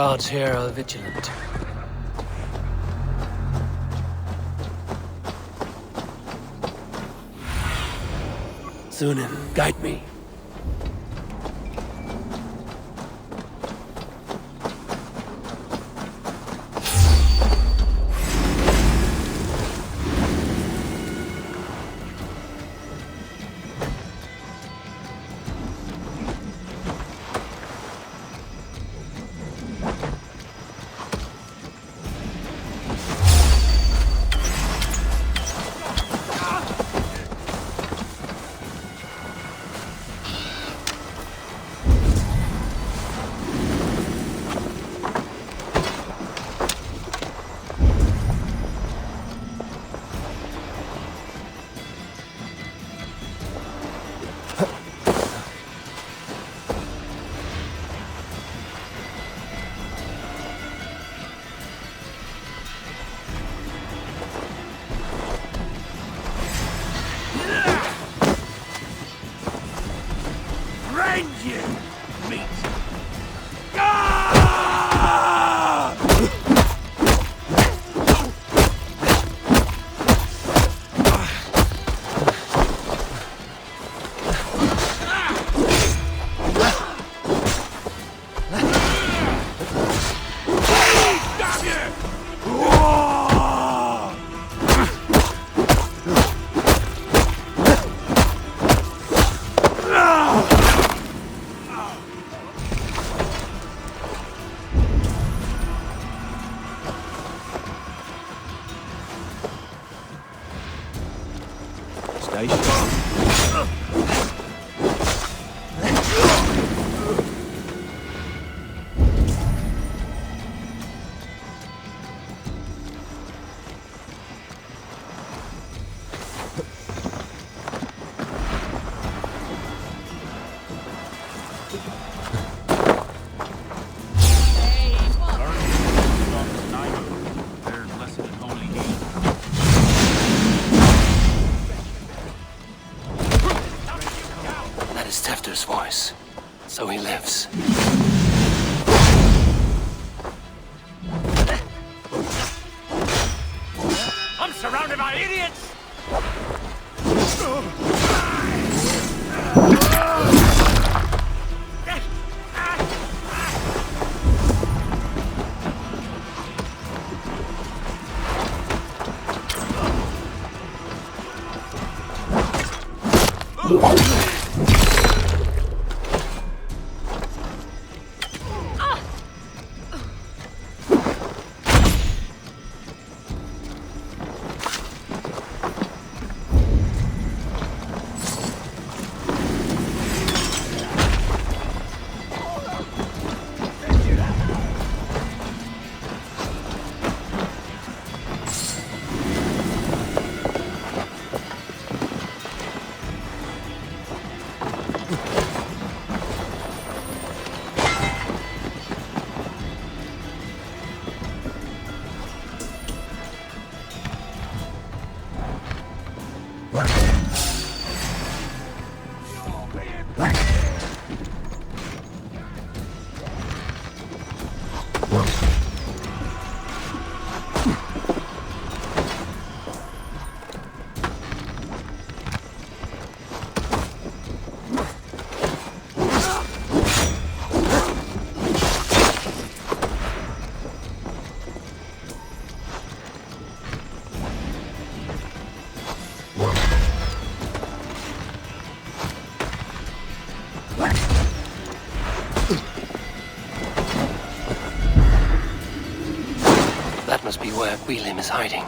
Guards here are vigilant. Sunan, guide me. Voice. So he lives. I'm surrounded by idiots! That must be where William is hiding.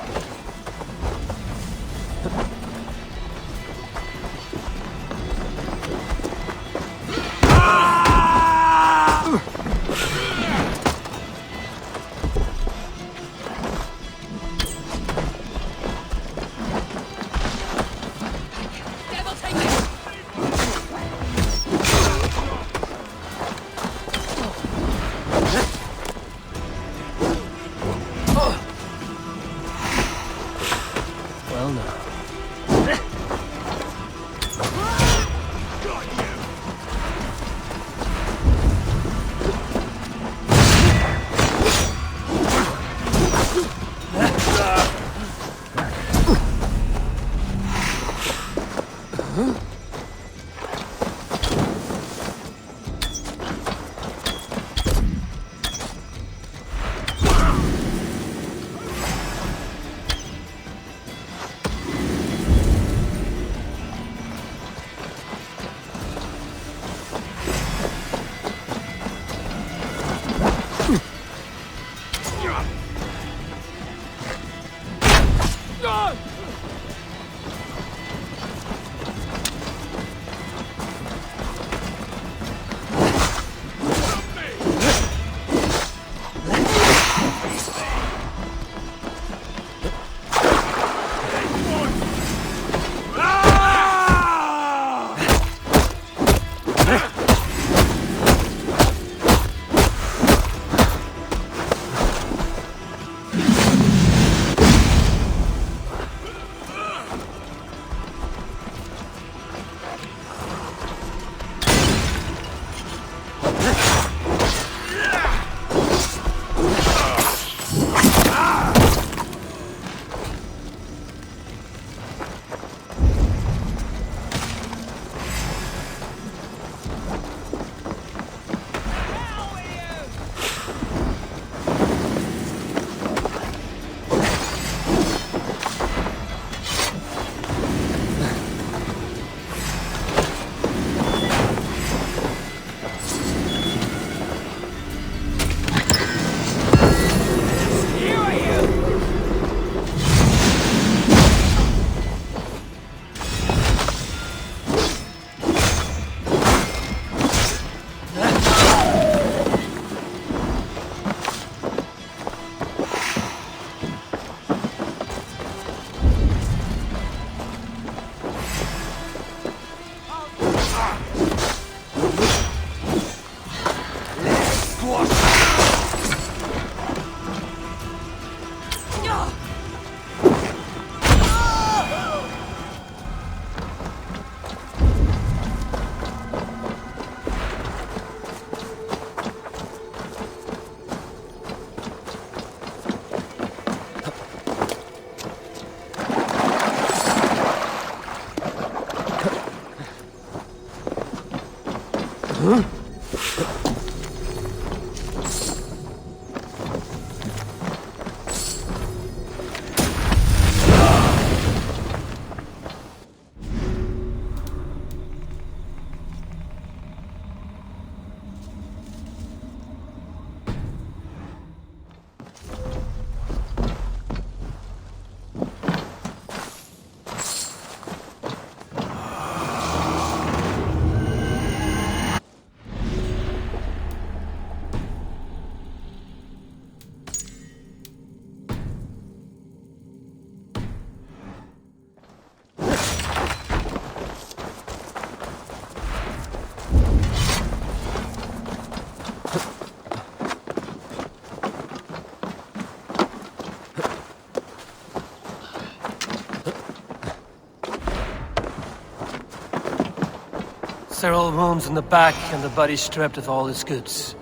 Several wounds in the back and the body stripped of all its goods.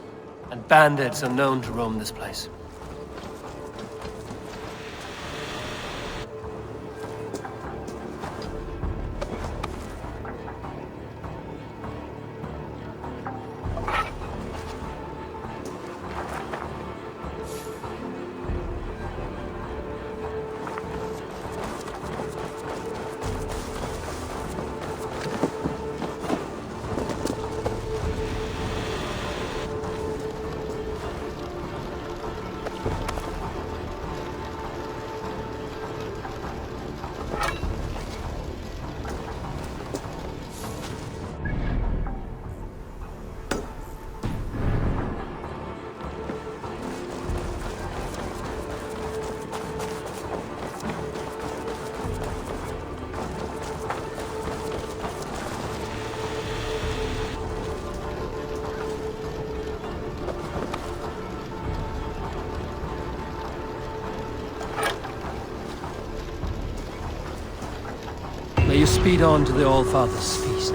And bandits are known to roam this place. May you speed on to the All-Father's feast.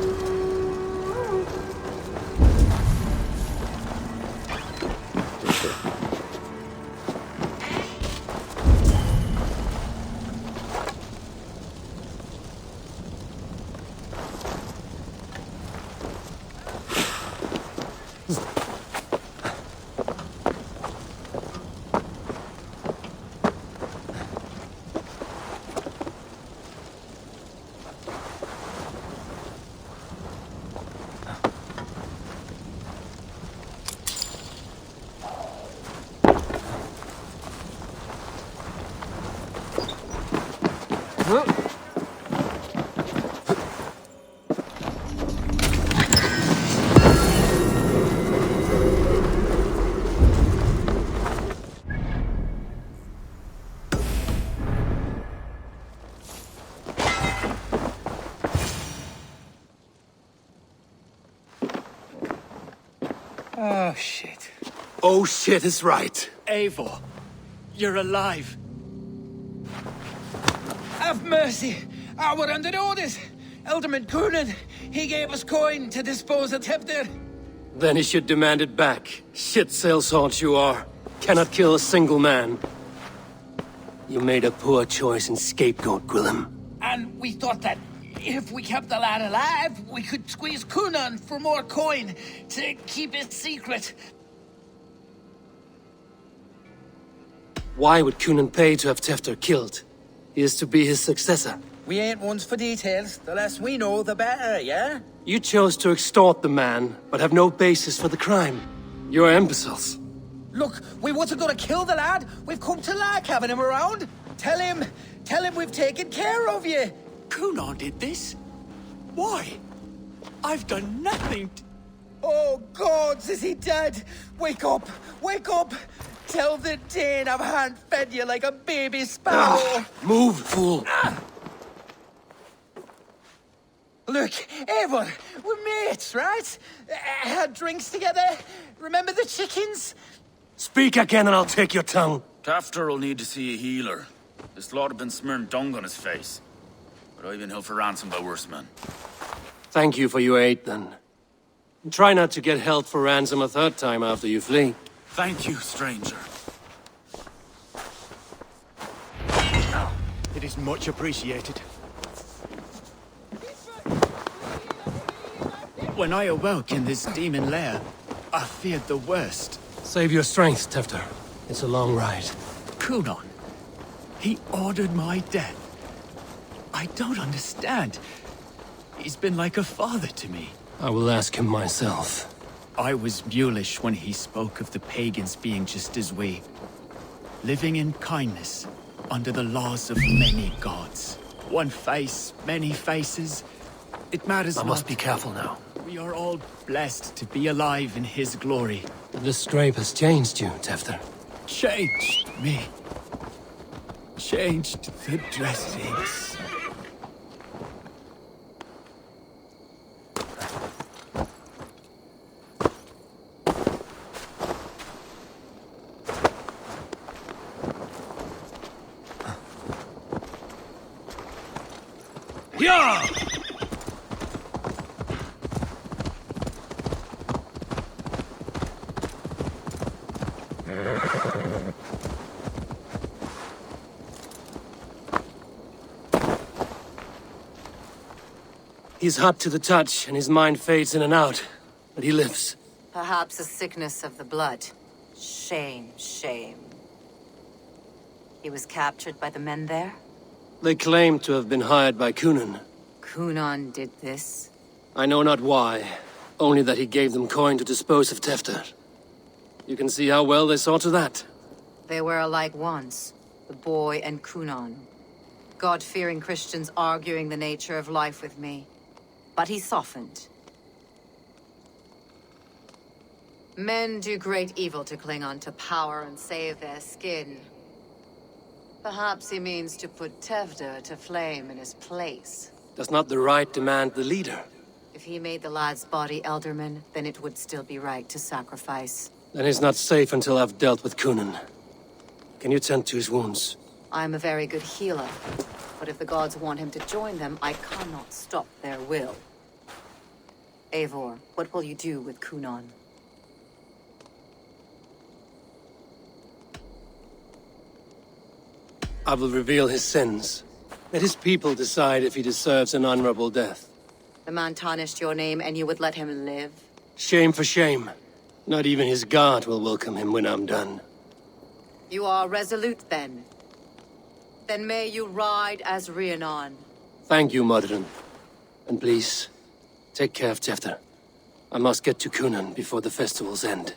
Oh, shit. Oh shit is right. Eivor, you're alive. Have mercy. We're under orders. Alderman Coonan, he gave us coin to dispose of Templar. Then he should demand it back. Shit sellsword you are. Cannot kill a single man. You made a poor choice in scapegoat, Gwillem. And we thought that if we kept the lad alive, we could squeeze Coonan for more coin to keep it secret. Why would Coonan pay to have Tefter killed? He is to be his successor. We ain't ones for details. The less we know, the better, yeah? You chose to extort the man, but have no basis for the crime. You're imbeciles. Look, we wasn't gonna kill the lad. We've come to like having him around. Tell him we've taken care of you. Coonan did this? Why? I've done nothing. Oh, gods, is he dead? Wake up! Wake up! Tell the Dane I've hand-fed you like a baby sparrow. Move, fool! Look, Eivor, we're mates, right? Had drinks together. Remember the chickens? Speak again and I'll take your tongue. Tafter will need to see a healer. This lord have been smearing dung on his face. But I've been held for ransom by worse men. Thank you for your aid, then. Try not to get held for ransom a third time after you flee. Thank you, stranger. It is much appreciated. When I awoke in this demon lair, I feared the worst. Save your strength, Tefter. It's a long ride. Coonan, he ordered my death. I don't understand. He's been like a father to me. I will ask him myself. I was mulish when he spoke of the pagans being just as we. Living in kindness, under the laws of many gods. One face, many faces. It matters not. I must be careful now. We are all blessed to be alive in his glory. This drape has changed you, Tefter. Changed me. Changed the dressings. He's hot to the touch, and his mind fades in and out. But he lives. Perhaps a sickness of the blood. Shame, shame. He was captured by the men there? They claim to have been hired by Kunan. Kunan did this? I know not why, only that he gave them coin to dispose of Tefter. You can see how well they saw to that. They were alike once, the boy and Kunan. God-fearing Christians arguing the nature of life with me. But he softened. Men do great evil to cling on to power and save their skin. Perhaps he means to put Tevder to flame in his place. Does not the right demand the leader? If he made the lad's body Elderman, then it would still be right to sacrifice. Then he's not safe until I've dealt with Kunan. Can you tend to his wounds? I'm a very good healer, but if the gods want him to join them, I cannot stop their will. Eivor, what will you do with Kunan? I will reveal his sins. Let his people decide if he deserves an honorable death. The man tarnished your name and you would let him live? Shame for shame. Not even his guard will welcome him when I'm done. You are resolute then. Then may you ride as Rhiannon. Thank you, Modern. And please, take care of Tefter. I must get to Kunan before the festival's end.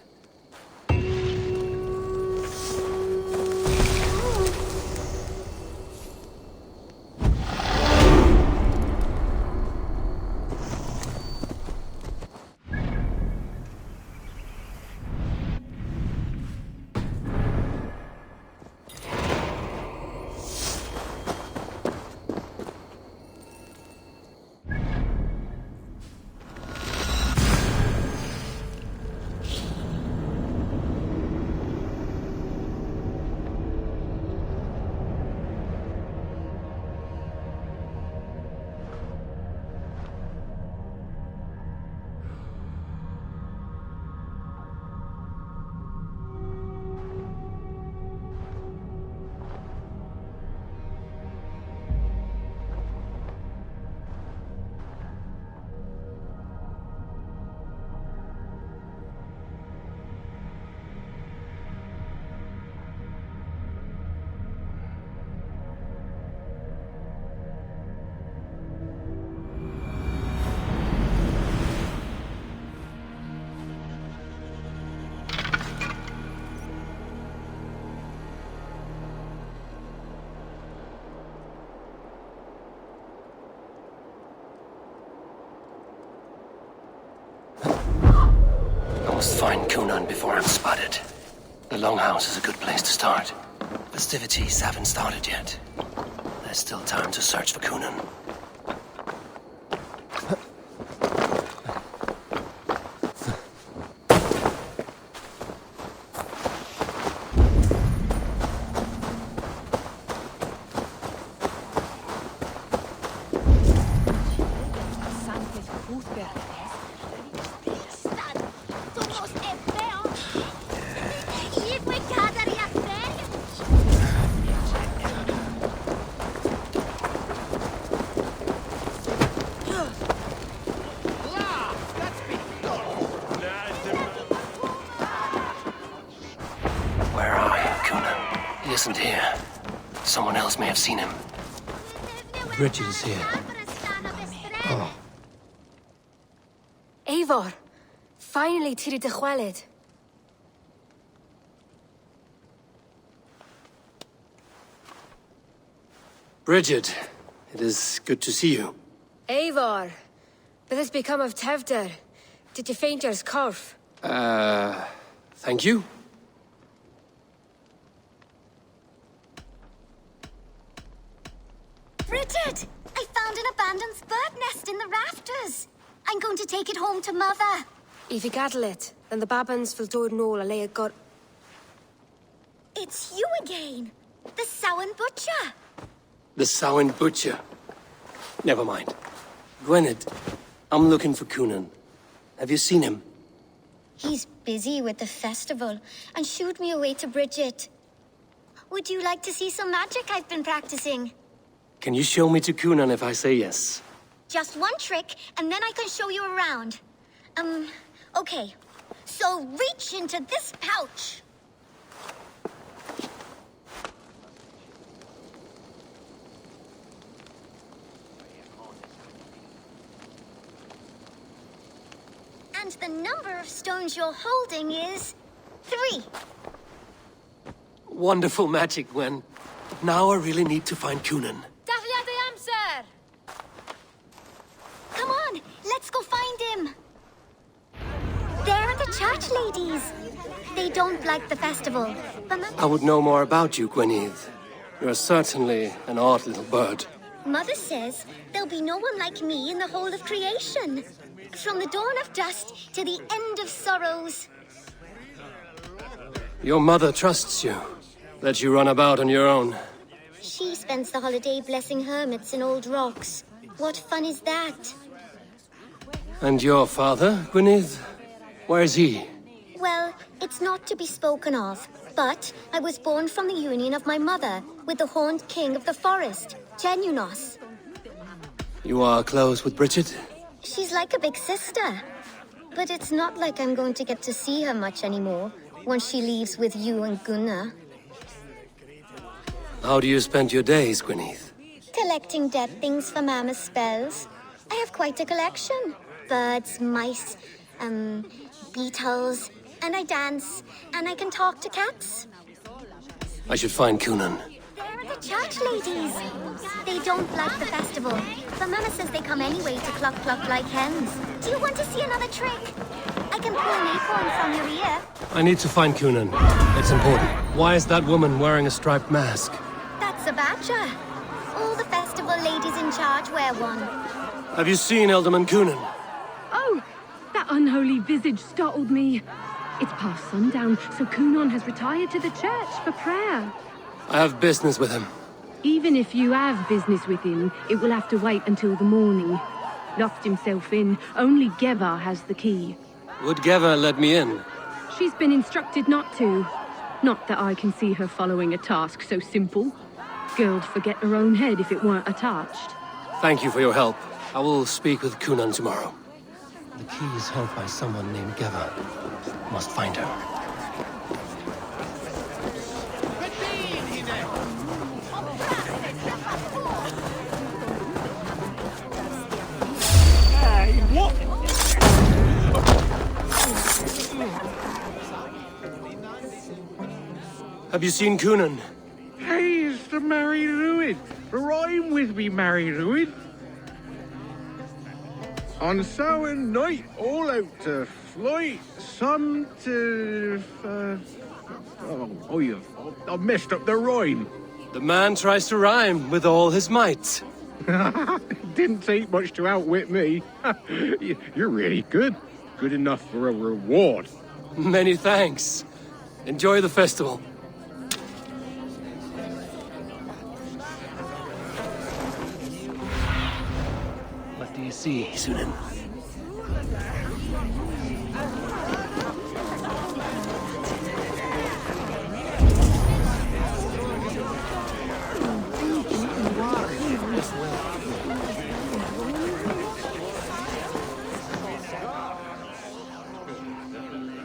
I must find Kunan before I'm spotted. The Longhouse is a good place to start. Festivities haven't started yet. There's still time to search for Kunan. Isn't here. Someone else may have seen him. Bridget is here. Oh. Eivor, finally tiri de chwaled. Bridget, it is good to see you. Eivor, what has become of Tevder? Did you faint your scarf? Thank you. Bridget! I found an abandoned bird nest in the rafters. I'm going to take it home to Mother. If you gather it, then the babans will do it all a got. It's you again. The Samhain Butcher. The Samhain Butcher. Never mind. Gwynedd, I'm looking for Kunan. Have you seen him? He's busy with the festival and shooed me away to Bridget. Would you like to see some magic I've been practicing? Can you show me to Kunan if I say yes? Just one trick, and then I can show you around. Okay. So reach into this pouch. And the number of stones you're holding is 3. Wonderful magic, Gwen. Now I really need to find Kunan. Dahlia the answer! Come on, let's go find him. There are the church ladies. They don't like the festival. I would know more about you, Gweneth. You're certainly an odd little bird. Mother says there'll be no one like me in the whole of creation. From the dawn of dust to the end of sorrows. Your mother trusts you. Let you run about on your own. She spends the holiday blessing hermits in old rocks. What fun is that? And your father, Gweneth? Where is he? Well, it's not to be spoken of, but I was born from the union of my mother with the horned king of the forest, Genunos. You are close with Bridget? She's like a big sister. But it's not like I'm going to get to see her much anymore once she leaves with you and Gunnar. How do you spend your days, Gweneth? Collecting dead things for Mama's spells. I have quite a collection. Birds, mice, beetles, and I dance, and I can talk to cats. I should find Kunan. There are the church ladies. They don't like the festival, but Mama says they come anyway to cluck cluck like hens. Do you want to see another trick? I can pull an acorn from your ear. I need to find Kunan. It's important. Why is that woman wearing a striped mask? That's a badger. All the festival ladies in charge wear one. Have you seen Elderman Kunan? Oh, that unholy visage startled me. It's past sundown, so Kunan has retired to the church for prayer. I have business with him. Even if you have business with him, it will have to wait until the morning. Locked himself in. Only Geva has the key. Would Geva let me in? She's been instructed not to. Not that I can see her following a task so simple. Girl'd forget her own head if it weren't attached. Thank you for your help. I will speak with Kunan tomorrow. The key is held by someone named Geva. Must find her. Have you seen Kunan? Hey, it's the Mary Ruin. Rhyme with me, Mary Ruin. On Samhain night, all out to flight, some to... I've messed up the rhyme. The man tries to rhyme with all his might. Didn't take much to outwit me. You're really good. Good enough for a reward. Many thanks. Enjoy the festival. What do you see, Sunan?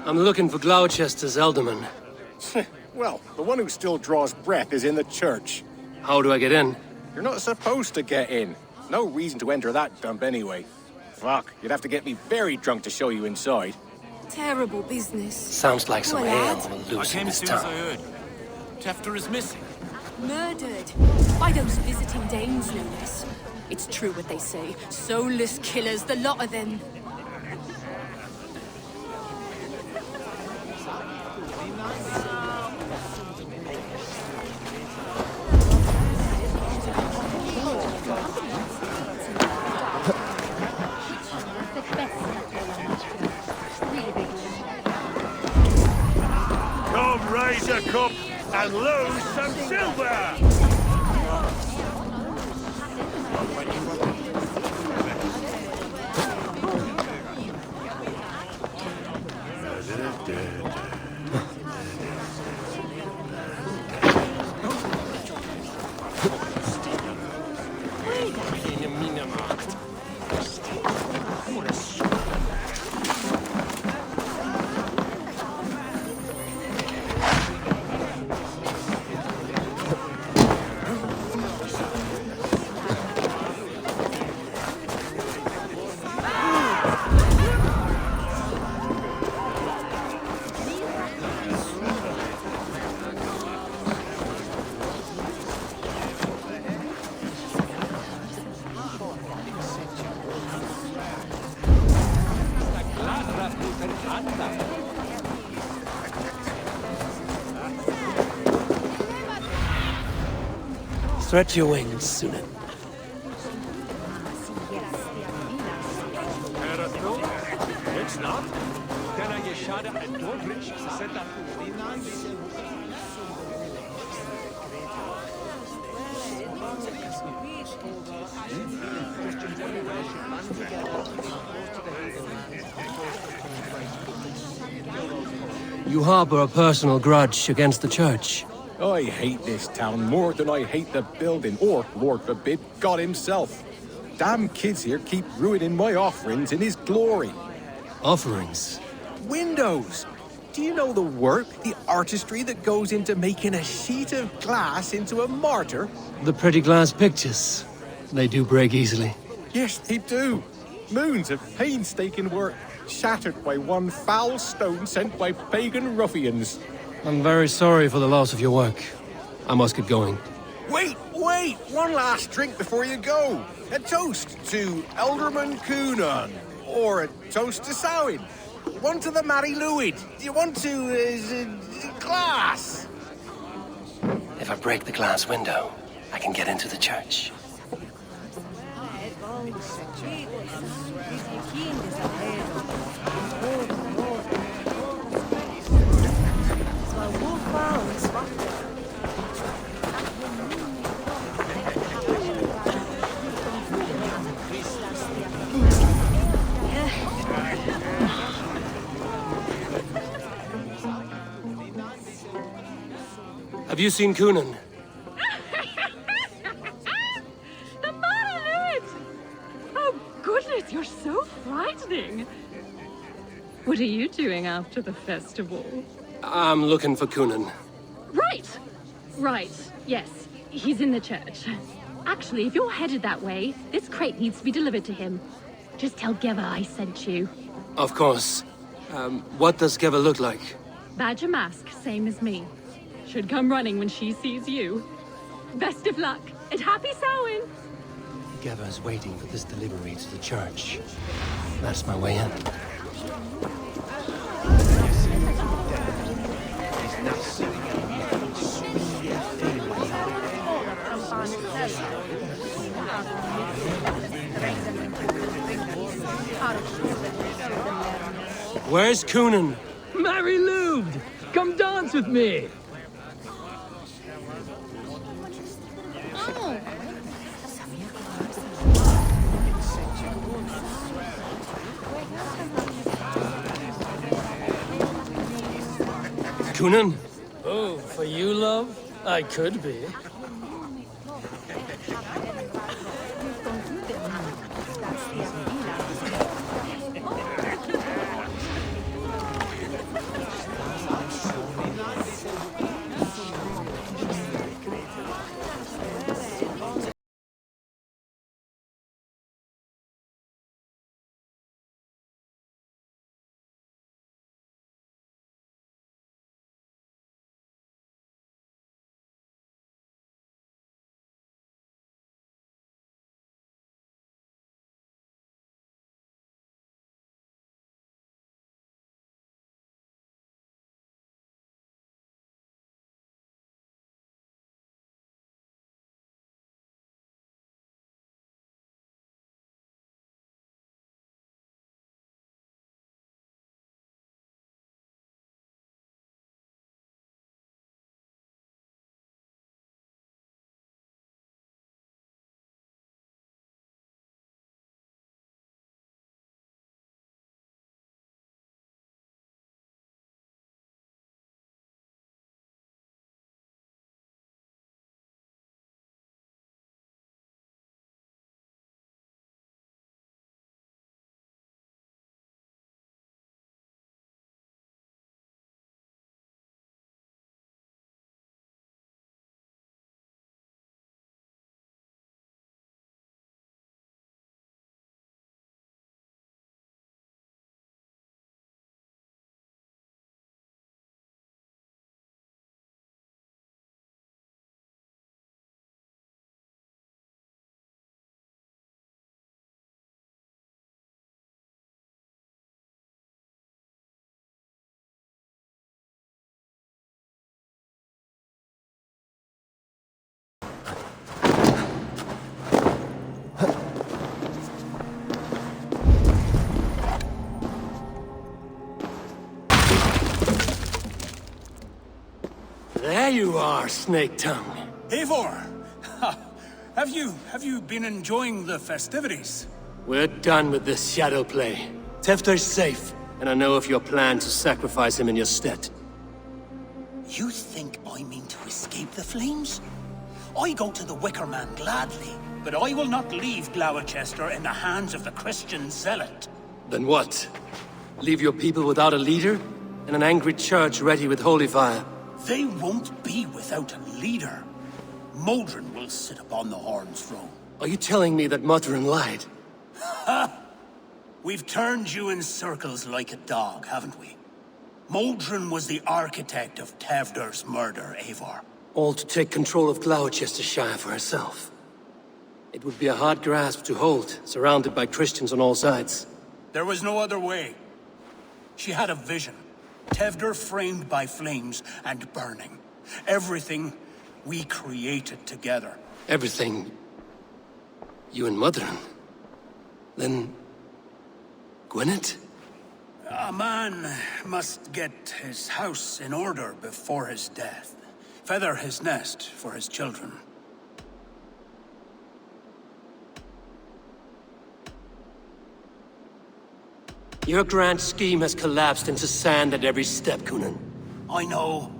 I'm looking for Gloucester's Elderman. Well, the one who still draws breath is in the church. How do I get in? You're not supposed to get in. No reason to enter that dump anyway. Fuck, you'd have to get me very drunk to show you inside. Terrible business. Sounds like some Poor ale lad. will I loosen came this as soon as I town. heard. Tefter is missing. Murdered. By those visiting dames, no less. It's true what they say. Soulless killers, the lot of them. Come raise a cup and lose some silver! Stretch your wings, Sunan. You harbor a personal grudge against the church. I hate this town more than I hate the building, or, Lord forbid, God himself. Damn kids here keep ruining my offerings in his glory. Offerings? Windows! Do you know the work, the artistry that goes into making a sheet of glass into a martyr? The pretty glass pictures. They do break easily. Yes, they do. Moons of painstaking work, shattered by one foul stone sent by pagan ruffians. I'm very sorry for the loss of your work. I must get going. Wait! One last drink before you go. A toast to Elderman Coonan. Or a toast to Samhain. One to the Mary Lwyd. Do you want to, glass? If I break the glass window, I can get into the church. Have you seen Coonan? The Monolith! Oh, goodness, you're so frightening. What are you doing after the festival? I'm looking for Coonan. Right, yes. He's in the church. Actually, if you're headed that way, this crate needs to be delivered to him. Just tell Geva I sent you. Of course. What does Geva look like? Badger mask, same as me. Should come running when she sees you. Best of luck, and happy Samhain! Geva is waiting for this delivery to the church. That's my way in. Where's Coonan? Mary Lubed! Come dance with me! Coonan? Oh, for you, love? I could be. you are, Snake Tongue. Eivor! Have you been enjoying the festivities? We're done with this shadow play. Tefter's safe, and I know of your plan to sacrifice him in your stead. You think I mean to escape the flames? I go to the Wicker Man gladly, but I will not leave Gloucester in the hands of the Christian zealot. Then what? Leave your people without a leader? And an angry church ready with holy fire? They won't be without a leader. Modron will sit upon the Horn's throne. Are you telling me that Modron lied? Ha! We've turned you in circles like a dog, haven't we? Modron was the architect of Tevder's murder, Eivor. All to take control of Gloucestershire for herself. It would be a hard grasp to hold, surrounded by Christians on all sides. There was no other way. She had a vision. Tevder framed by flames and burning. Everything we created together. Everything? You and Modron? Then... Gwyneth? A man must get his house in order before his death. Feather his nest for his children. Your grand scheme has collapsed into sand at every step, Coonan. I know.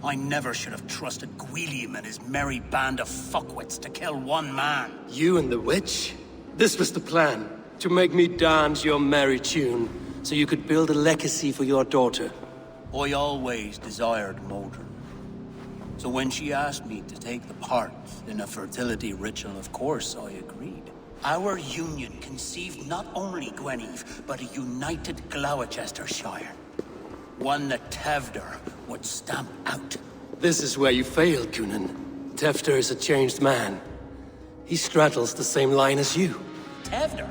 I never should have trusted Gwilliam and his merry band of fuckwits to kill one man. You and the witch? This was the plan. To make me dance your merry tune, so you could build a legacy for your daughter. I always desired Modron. So when she asked me to take the part in a fertility ritual, of course I agreed. Our union conceived not only Gweneve, but a united Gloucestershire. One that Tevder would stamp out. This is where you failed, Coonan. Tefter is a changed man. He straddles the same line as you. Tevder?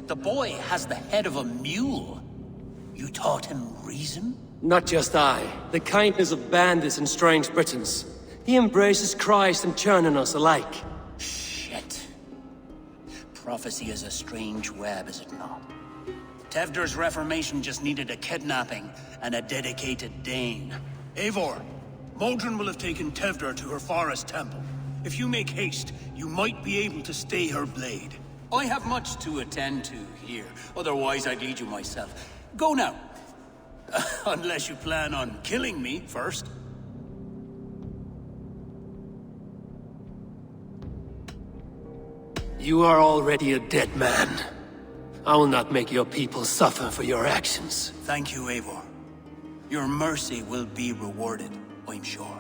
The boy has the head of a mule. You taught him reason? Not just I. The kindness of bandits and strange Britons. He embraces Christ and churning us alike. Shit. Prophecy is a strange web, is it not? Tevder's reformation just needed a kidnapping and a dedicated Dane. Eivor, Modron will have taken Tevder to her forest temple. If you make haste, you might be able to stay her blade. I have much to attend to here, otherwise I'd lead you myself. Go now. Unless you plan on killing me first. You are already a dead man. I will not make your people suffer for your actions. Thank you, Eivor. Your mercy will be rewarded, I'm sure.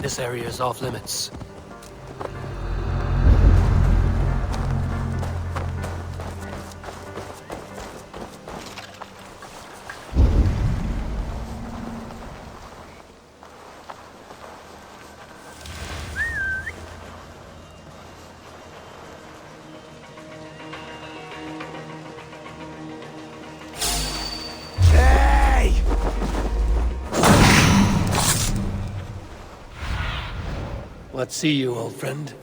This area is off limits. What see you, old friend?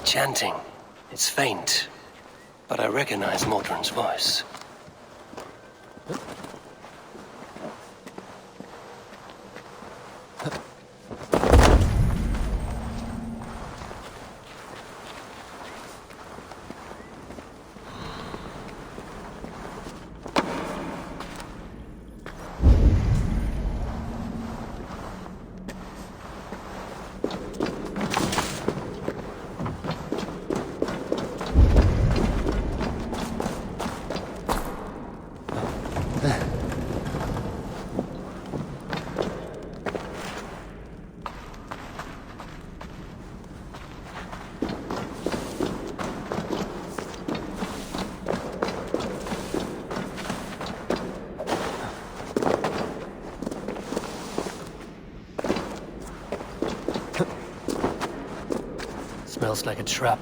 Chanting. It's faint, but I recognize Mordrin's voice. Smells like a trap.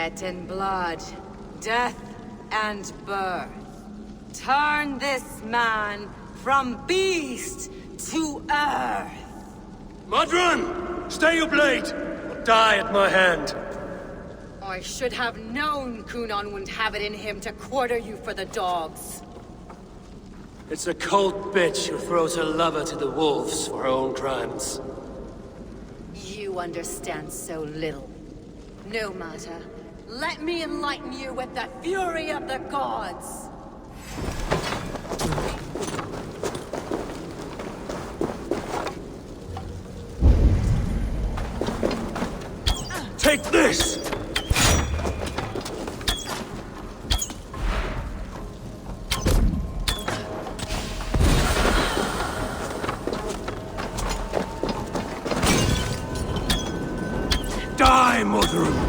Sweat and blood, death and birth. Turn this man from beast to earth. Modron! Stay your blade! Or die at my hand. I should have known Kunon wouldn't have it in him to quarter you for the dogs. It's a cold bitch who throws her lover to the wolves for her own crimes. You understand so little. No matter. Let me enlighten you with the fury of the gods. Take this! Die, Modron!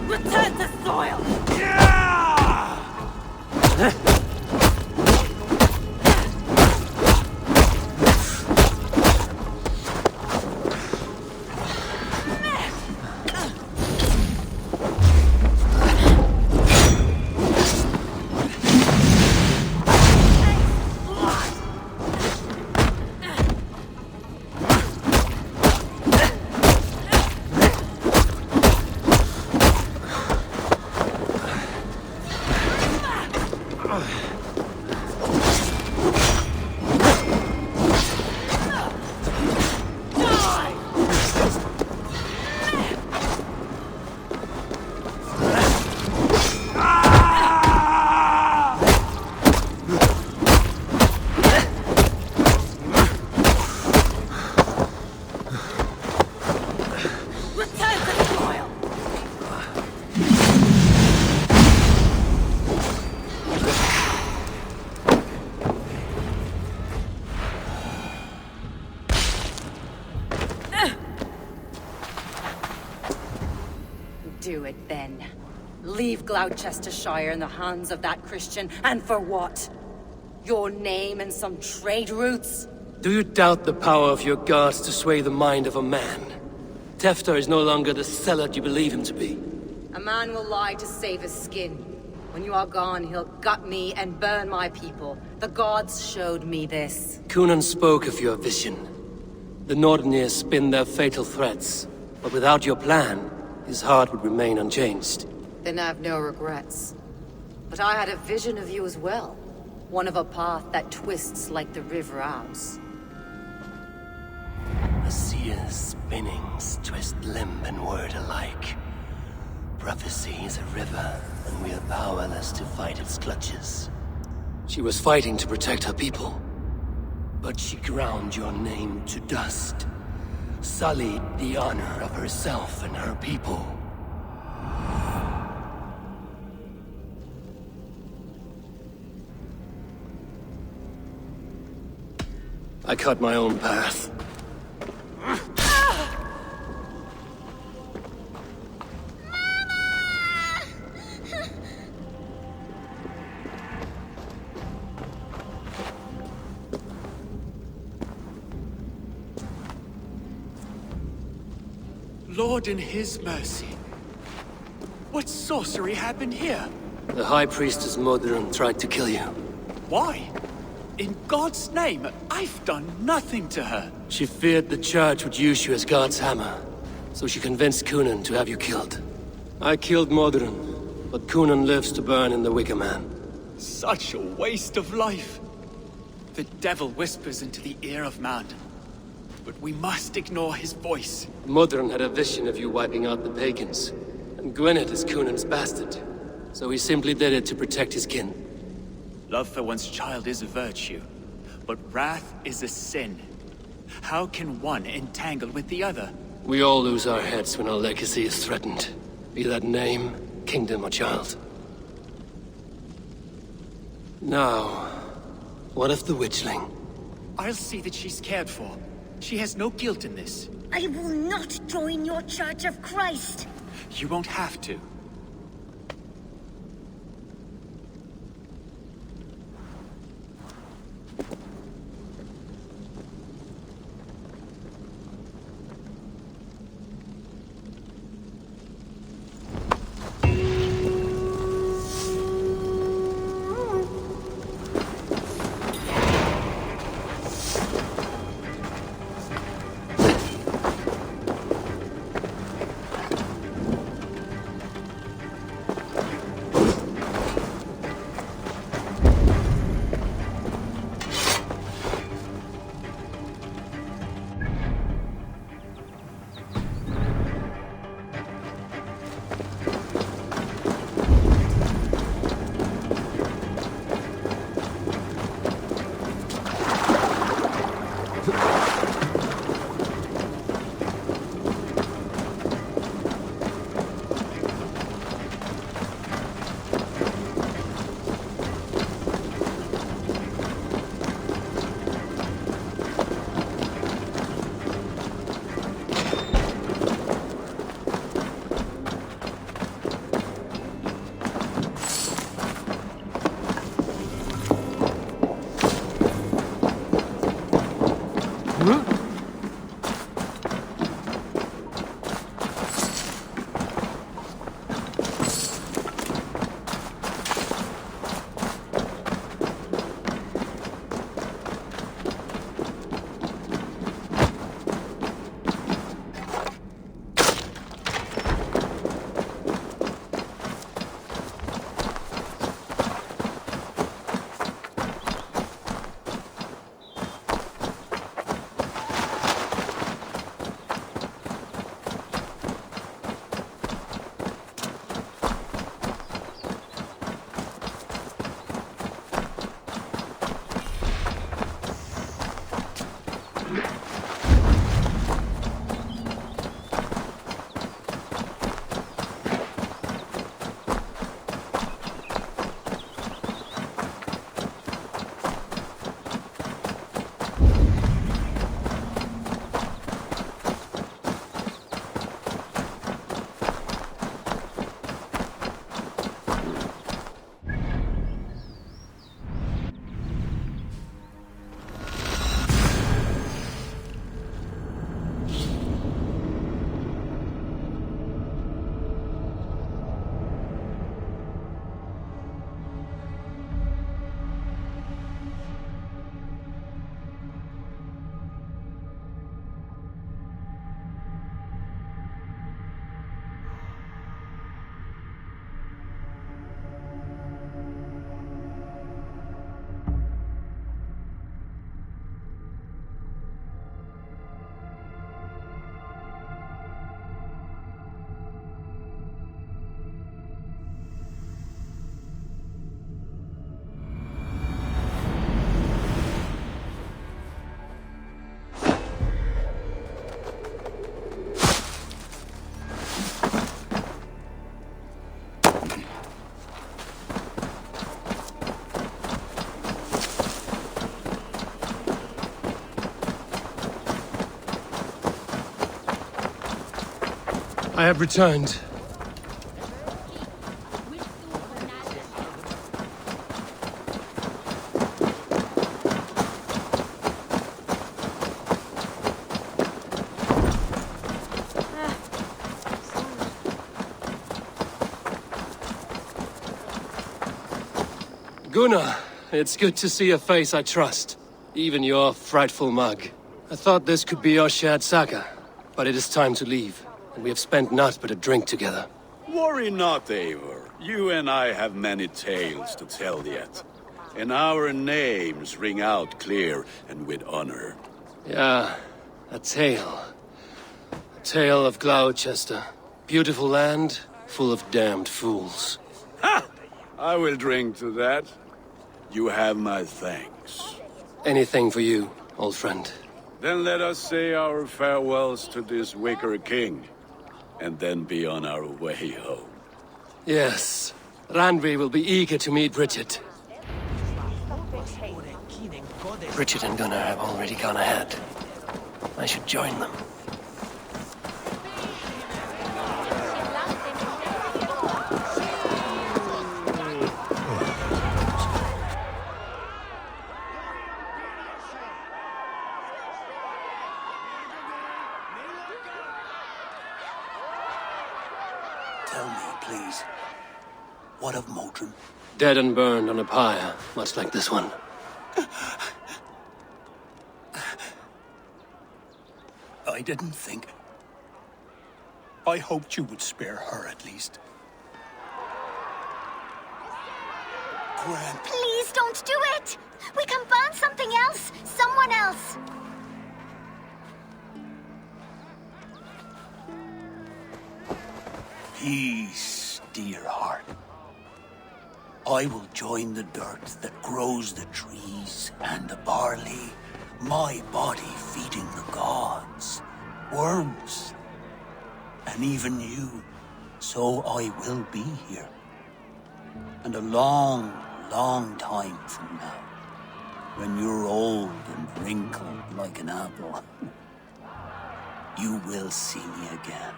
Return to soil! Do it then. Leave Gloucestershire in the hands of that Christian, and for what? Your name and some trade routes? Do you doubt the power of your gods to sway the mind of a man? Tefter is no longer the zealot you believe him to be. A man will lie to save his skin. When you are gone, he'll gut me and burn my people. The gods showed me this. Kunon spoke of your vision. The Nordenir spin their fatal threats, but without your plan, his heart would remain unchanged. Then I have no regrets. But I had a vision of you as well. One of a path that twists like the river Ouse. A seer's spinnings twist limb and word alike. Prophecy is a river, and we are powerless to fight its clutches. She was fighting to protect her people, but she ground your name to dust. Sullied the honor of herself and her people. I cut my own path. Lord in his mercy. What sorcery happened here? The High Priestess Modron tried to kill you. Why? In God's name, I've done nothing to her. She feared the Church would use you as God's hammer, so she convinced Kunon to have you killed. I killed Modron, but Kunon lives to burn in the Wicker Man. Such a waste of life. The devil whispers into the ear of man, but we must ignore his voice. Modron had a vision of you wiping out the pagans, and Gwynedd is Kunon's bastard, so he simply did it to protect his kin. Love for one's child is a virtue, but wrath is a sin. How can one entangle with the other? We all lose our heads when our legacy is threatened, be that name, kingdom, or child. Now, what of the witchling? I'll see that she's cared for. She has no guilt in this. I will not join your Church of Christ. You won't have to. I have returned. Gunnar, it's good to see a face I trust. Even your frightful mug. I thought this could be our shared saga, but it is time to leave. And we have spent naught but a drink together. Worry not, Eivor. You and I have many tales to tell yet. And our names ring out clear and with honor. Yeah, a tale. A tale of Gloucester. Beautiful land, full of damned fools. Ha! I will drink to that. You have my thanks. Anything for you, old friend. Then let us say our farewells to this Wicker king. And then be on our way home. Yes. Randvi will be eager to meet Bridget. Richard and Gunnar have already gone ahead. I should join them. Tell me, please, what of Modron? Dead and burned on a pyre, much like this one. I didn't think. I hoped you would spare her at least. Gwen. Please don't do it! We can burn something else! Someone else! Peace, dear heart. I will join the dirt that grows the trees and the barley, my body feeding the gods, worms, and even you. So I will be here. And a long, long time from now, when you're old and wrinkled like an apple, you will see me again.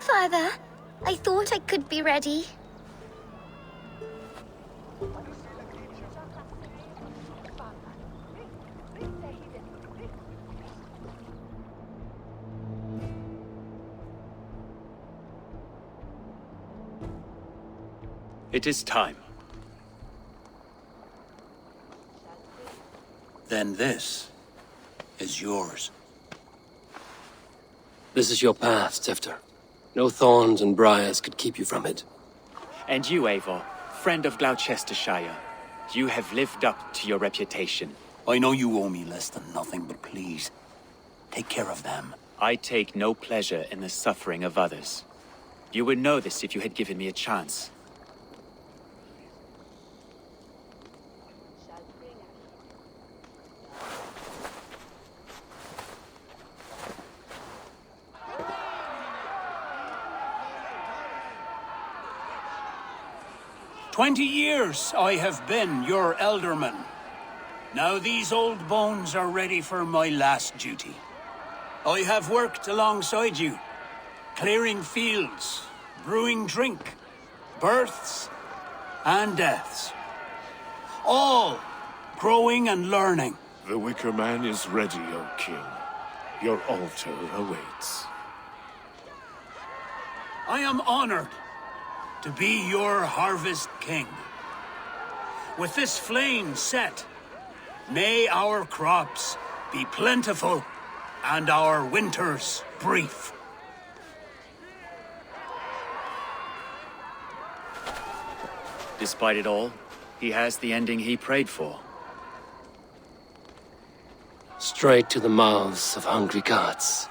Father, I thought I could be ready. It is time. Then this is yours. This is your path, Tifter. No thorns and briars could keep you from it. And you, Eivor, friend of Gloucestershire, you have lived up to your reputation. I know you owe me less than nothing, but please, take care of them. I take no pleasure in the suffering of others. You would know this if you had given me a chance. "20 years I have been your elderman. Now these old bones are ready for my last duty. I have worked alongside you, clearing fields, brewing drink, births and deaths. All growing and learning. The Wicker Man is ready, O King. Your altar awaits. I am honored to be your Harvest King. With this flame set, may our crops be plentiful and our winters brief. Despite it all, he has the ending he prayed for. Straight to the mouths of hungry gods.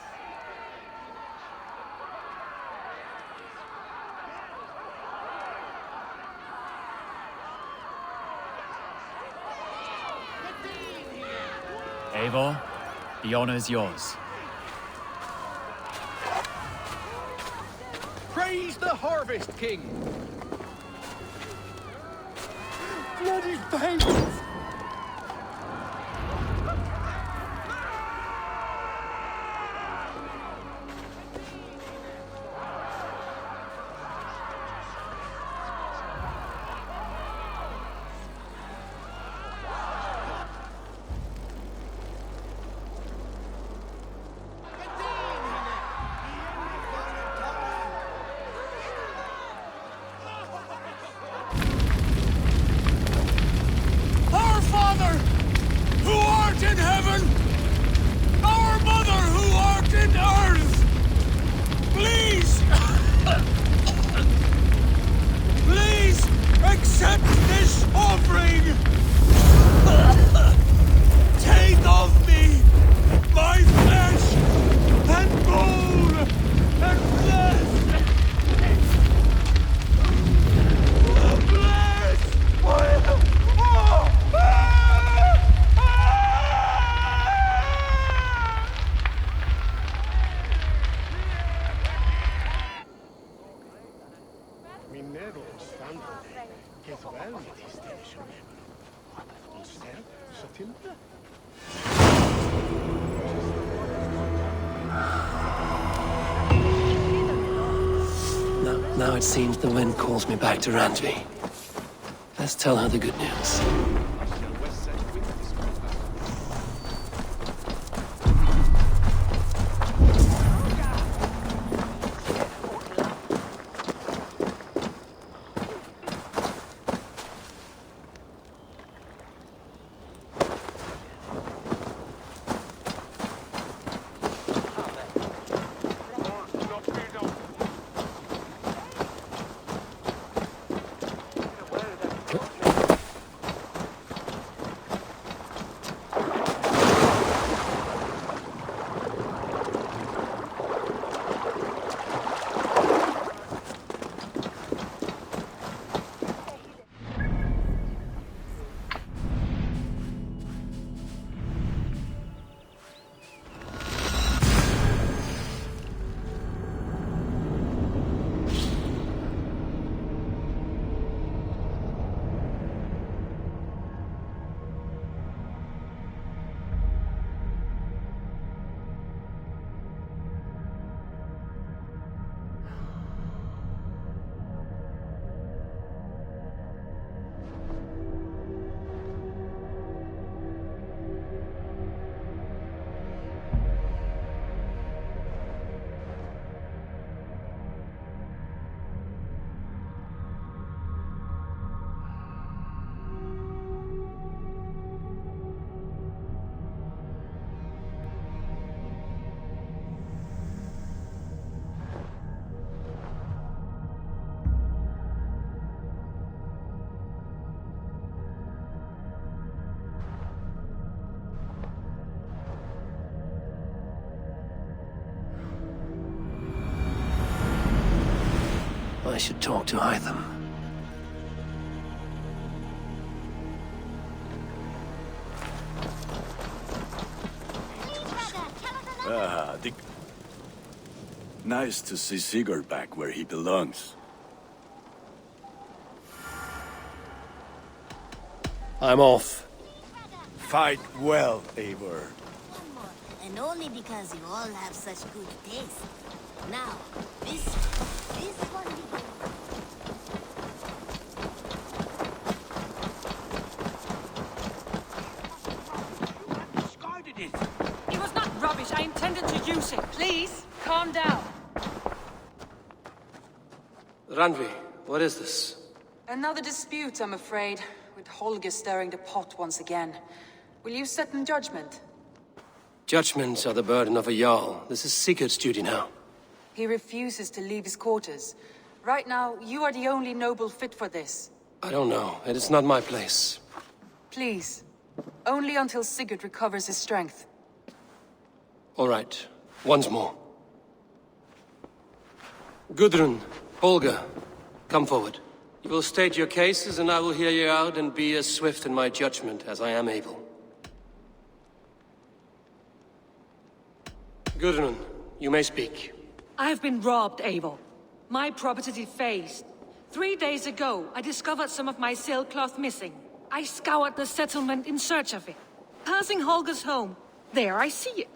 Eivor, the honor's yours. Praise the Harvest King! Bloody pagans! Now it seems the wind calls me back to Randvi. Let's tell her the good news. I should talk to Hytham. Nice to see Sigurd back where he belongs. I'm off. Fight well, Eivor. And only because you all have such good taste. Now, this one... Discarded it! It was not rubbish. I intended to use it. Please, calm down. Randvi, what is this? Another dispute, I'm afraid, with Holger stirring the pot once again. Will you set in judgment? Judgments are the burden of a Jarl. This is Sigurd's duty now. He refuses to leave his quarters. Right now, you are the only noble fit for this. I don't know. It is not my place. Please. Only until Sigurd recovers his strength. All right. Once more. Gudrun, Holger, come forward. You will state your cases, and I will hear you out and be as swift in my judgment as I am able. Gudrun, you may speak. I have been robbed, Eivor. My property defaced. 3 days ago, I discovered some of my sailcloth missing. I scoured the settlement in search of it. Passing Holger's home, there I see it.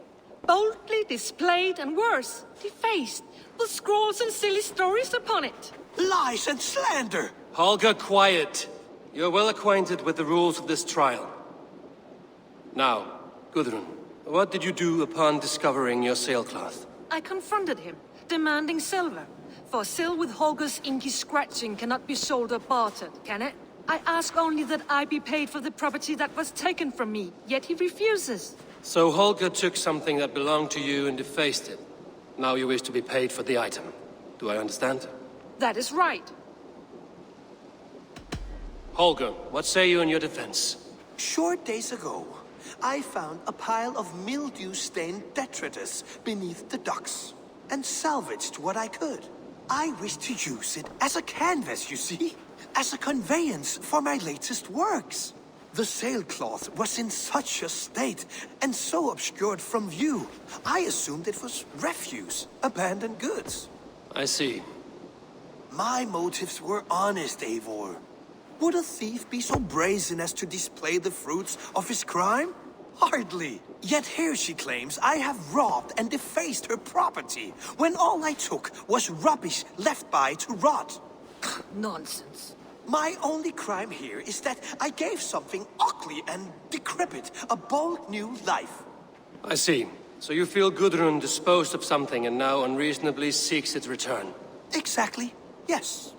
Boldly displayed and worse, defaced, with scrolls and silly stories upon it. Lies and slander! Holger, quiet. You're well acquainted with the rules of this trial. Now, Gudrun, what did you do upon discovering your sailcloth? I confronted him, demanding silver. For sil with Holger's inky scratching cannot be sold or bartered, can it? I ask only that I be paid for the property that was taken from me, yet he refuses. So Holger took something that belonged to you and defaced it. Now you wish to be paid for the item. Do I understand? That is right. Holger, what say you in your defense? Short days ago, I found a pile of mildew-stained detritus beneath the docks, and salvaged what I could. I wish to use it as a canvas, you see? As a conveyance for my latest works. The sailcloth was in such a state, and so obscured from view, I assumed it was refuse, abandoned goods. I see. My motives were honest, Eivor. Would a thief be so brazen as to display the fruits of his crime? Hardly. Yet here she claims I have robbed and defaced her property, when all I took was rubbish left by to rot. Nonsense. My only crime here is that I gave something ugly and decrepit a bold new life. I see. So you feel Gudrun disposed of something and now unreasonably seeks its return? Exactly, yes.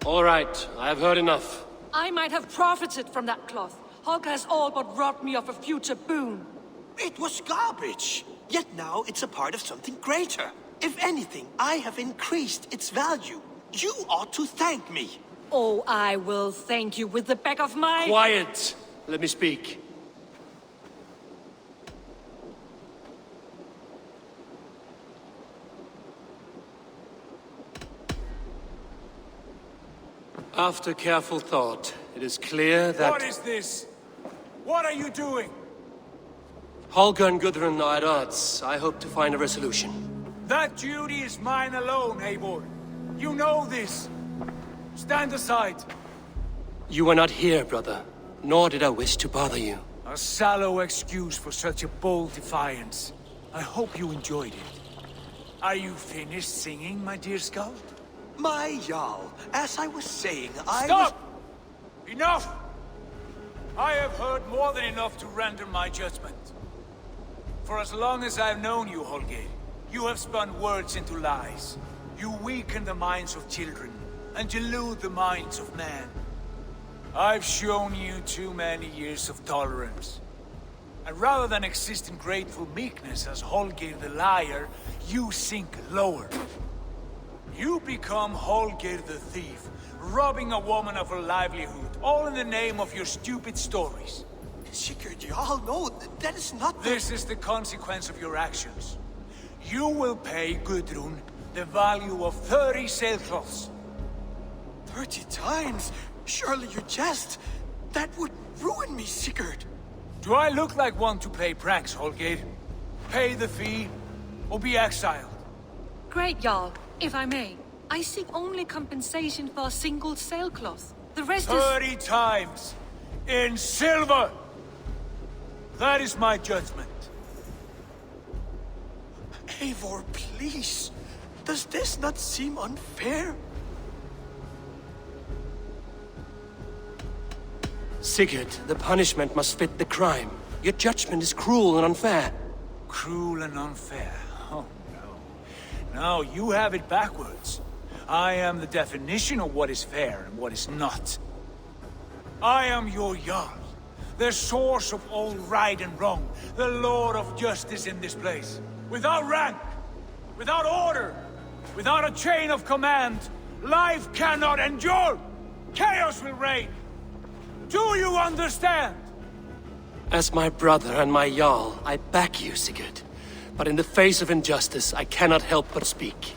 All right, I have heard enough. I might have profited from that cloth. Holger has all but robbed me of a future boon. It was garbage. Yet now it's a part of something greater. If anything, I have increased its value. You ought to thank me. Oh, I will thank you with the back of my... Quiet! Let me speak. After careful thought, it is clear that... What is this? What are you doing? Holger and Gudrun are at odds. I hope to find a resolution. That duty is mine alone, Eivor. You know this. Stand aside. You were not here, brother. Nor did I wish to bother you. A sallow excuse for such a bold defiance. I hope you enjoyed it. Are you finished singing, my dear Skald? My Jarl, as I was saying, Stop! Enough! I have heard more than enough to render my judgment. For as long as I've known you, Holger, you have spun words into lies. You weaken the minds of children, and delude the minds of men. I've shown you too many years of tolerance. And rather than exist in grateful meekness as Holger the liar, you sink lower. You become Holger the thief, robbing a woman of her livelihood, all in the name of your stupid stories. Sigurd, you all know that is not the... This is the consequence of your actions. You will pay Gudrun the value of 30 sailcloths. 30 times? Surely you jest. That would ruin me, Sigurd. Do I look like one to play pranks, Holger? Pay the fee, or be exiled. Great, Jarl. If I may, I seek only compensation for a single sailcloth. The rest 30 times! In silver! That is my judgment. Eivor, please. Does this not seem unfair? Sigurd, the punishment must fit the crime. Your judgment is cruel and unfair. Cruel and unfair? Oh, no. No, you have it backwards. I am the definition of what is fair and what is not. I am your Jarl, the source of all right and wrong, the Lord of justice in this place. Without rank, without order, without a chain of command, life cannot endure! Chaos will reign! Do you understand? As my brother and my Jarl, I back you, Sigurd. But in the face of injustice, I cannot help but speak.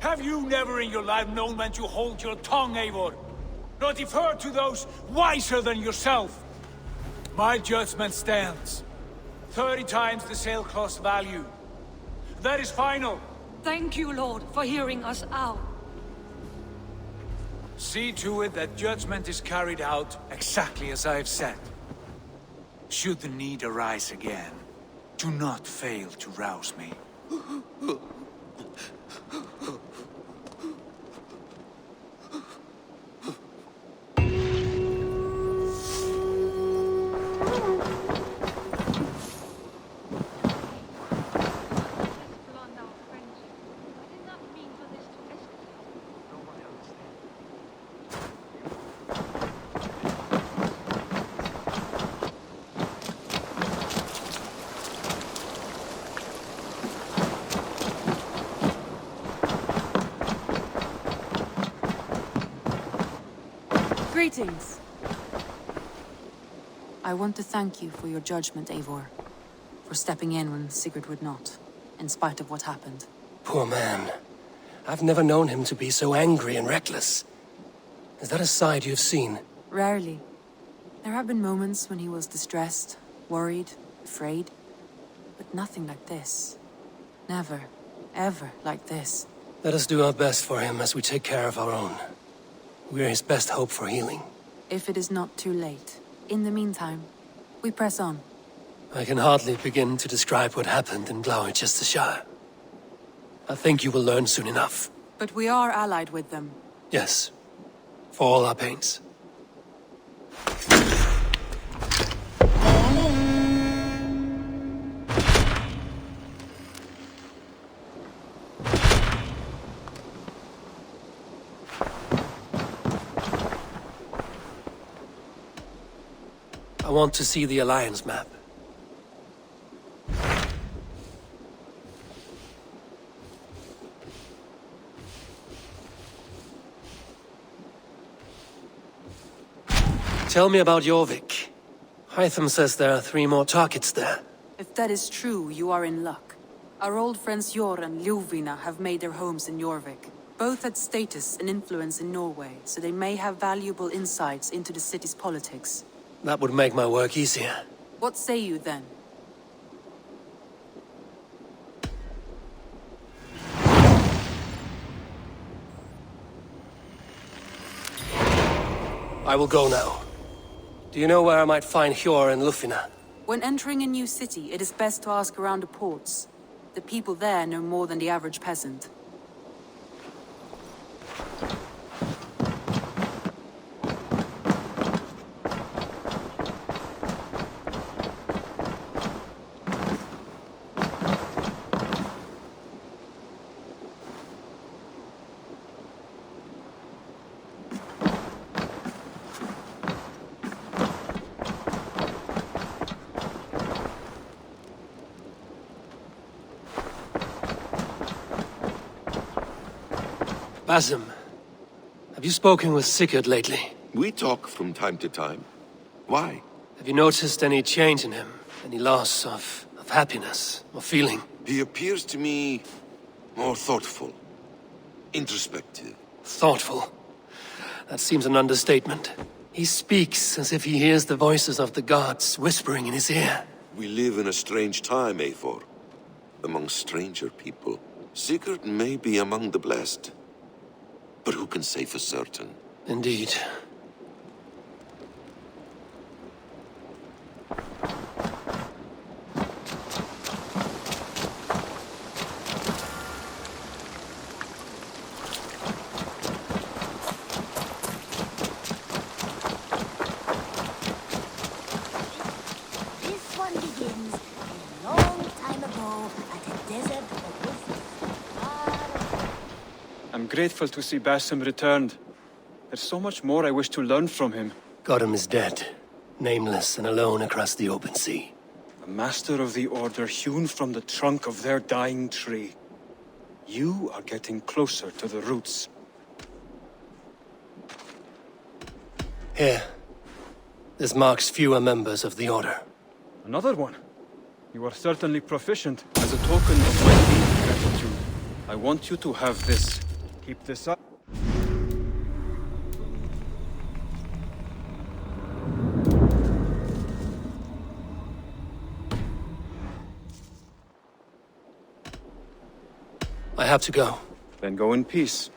Have you never in your life known when to hold your tongue, Eivor? Nor defer to those wiser than yourself? My judgment stands. 30 times the sailcloth's value. That is final. Thank you, Lord, for hearing us out. See to it that judgment is carried out exactly as I have said. Should the need arise again, do not fail to rouse me. Greetings. I want to thank you for your judgment, Eivor. For stepping in when Sigurd would not, in spite of what happened. Poor man. I've never known him to be so angry and reckless. Is that a side you've seen? Rarely. There have been moments when he was distressed, worried, afraid. But nothing like this. Never, ever like this. Let us do our best for him as we take care of our own. We're his best hope for healing. If it is not too late. In the meantime, We press on. I can hardly begin to describe what happened in Gloucestershire. I think you will learn soon enough. But we are allied with them. Yes. For all our pains. I want to see the Alliance map. Tell me about Jorvik. Hytham says there are 3 more targets there. If that is true, you are in luck. Our old friends Jor and Ljuvina have made their homes in Jorvik. Both had status and influence in Norway, so they may have valuable insights into the city's politics. That would make my work easier. What say you then? I will go now. Do you know where I might find Hjor and Ljufina? When entering a new city, it is best to ask around the ports. The people there know more than the average peasant. Basim, have you spoken with Sigurd lately? We talk from time to time. Why? Have you noticed any change in him? Any loss of happiness or feeling? He appears to me more thoughtful, introspective. Thoughtful? That seems an understatement. He speaks as if he hears the voices of the gods whispering in his ear. We live in a strange time, Eivor. Among stranger people. Sigurd may be among the blessed. But who can say for certain? Indeed. This one begins a long time ago at a desert I'm grateful to see Basim returned. There's so much more I wish to learn from him. Gotham is dead, nameless and alone across the open sea. A master of the Order hewn from the trunk of their dying tree. You are getting closer to the roots. Here. This marks fewer members of the Order. Another one. You are certainly proficient. As a token of my deep gratitude, I want you to have this. Keep this up. I have to go. Then go in peace.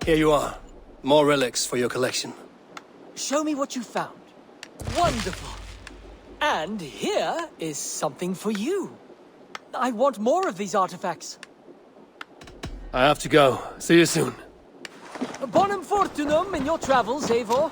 Here you are. More relics for your collection. Show me what you found. Wonderful. And here is something for you. I want more of these artifacts. I have to go. See you soon. Bonum fortunum in your travels, Eivor.